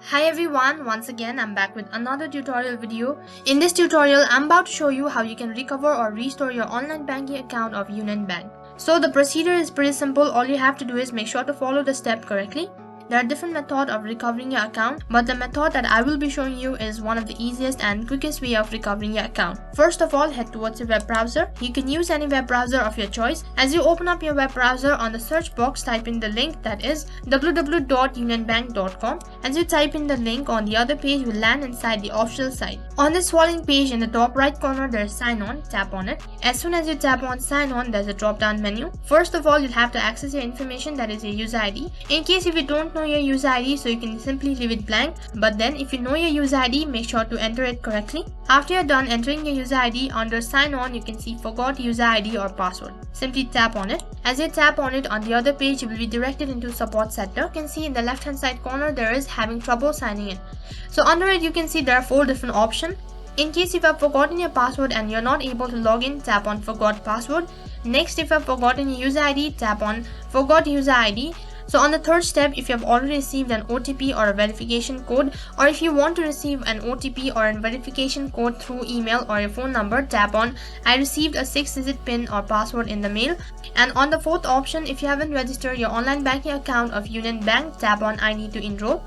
Hi everyone, once again I'm back with another tutorial video. In this tutorial, I'm about to show you how you can recover or restore your online banking account of Union Bank. So the procedure is pretty simple. All you have to do is make sure to follow the step correctly. There are different methods of recovering your account, but the method that I will be showing you is one of the easiest and quickest way of recovering your account. First of all, head towards your web browser. You can use any web browser of your choice. As you open up your web browser, on the search box type in the link that is www.unionbank.com. As you type in the link, on the other page will land inside the official site. On this following page, in the top right corner there is sign on. Tap on it. As soon as you tap on sign on, there's a drop down menu. First of all, you'll have to access your information, that is your user ID. In case if you don't know your user ID, so you can simply leave it blank, but then if you know your user ID, make sure to enter it correctly. After you're done entering your user ID, under sign on you can see forgot user ID or password. Simply tap on it. As you tap on it, on the other page you will be directed into support center. You can see in the left hand side corner there is having trouble signing in. So under it you can see there are 4 different options. In case if you have forgotten your password and you're not able to log in, tap on forgot password. Next, if you have forgotten your user ID, tap on forgot user ID. So on the third step, if you have already received an OTP or a verification code, or if you want to receive an OTP or a verification code through email or your phone number, tap on I received a 6-digit PIN or password in the mail. And on the fourth option, if you haven't registered your online banking account of Union Bank, tap on I need to enroll.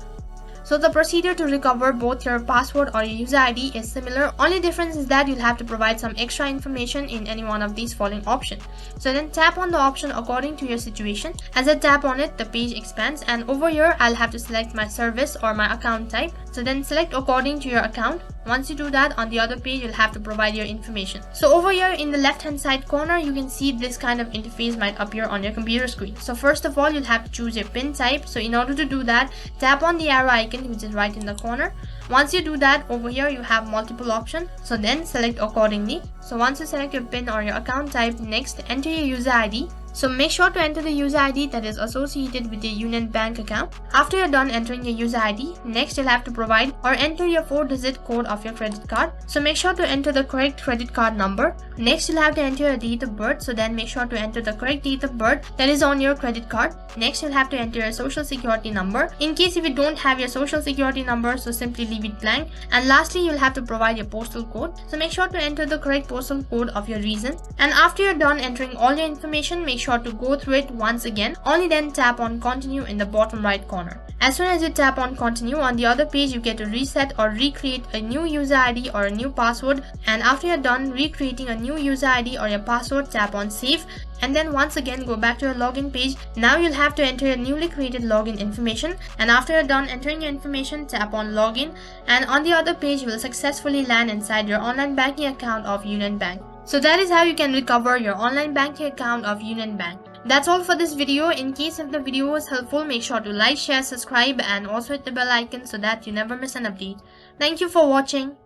So the procedure to recover both your password or your user ID is similar. Only difference is that you'll have to provide some extra information in any one of these following options. So then tap on the option according to your situation. As I tap on it, the page expands, and over here I'll have to select my service or my account type. So then select according to your account. Once you do that, on the other page you'll have to provide your information. So over here in the left hand side corner, you can see this kind of interface might appear on your computer screen. So first of all, you'll have to choose your PIN type. So in order to do that, tap on the arrow icon which is right in the corner. Once you do that, over here you have multiple options. So then select accordingly. So once you select your PIN or your account type, next enter your user ID. So make sure to enter the user ID that is associated with your Union Bank account. After you're done entering your user ID, next you'll have to provide or enter your 4-digit code of your credit card. So make sure to enter the correct credit card number. Next you'll have to enter your date of birth. So then make sure to enter the correct date of birth that is on your credit card. Next you'll have to enter your social security number. In case if you don't have your social security number, so simply leave it blank. And lastly, you'll have to provide your postal code. So make sure to enter the correct postal code of your region. And after you're done entering all your information, make sure to go through it once again. Only then tap on continue in the bottom right corner. As soon as you tap on continue, on the other page you get to reset or recreate a new user ID or a new password. And after you're done recreating a new user ID or your password, tap on save. And then once again go back to your login page. Now you'll have to enter your newly created login information. And after you're done entering your information, tap on login. And on the other page you will successfully land inside your online banking account of Union Bank. So that is how you can recover your online banking account of Union Bank. That's all for this video. In case if the video was helpful, make sure to like, share, subscribe and also hit the bell icon so that you never miss an update. Thank you for watching.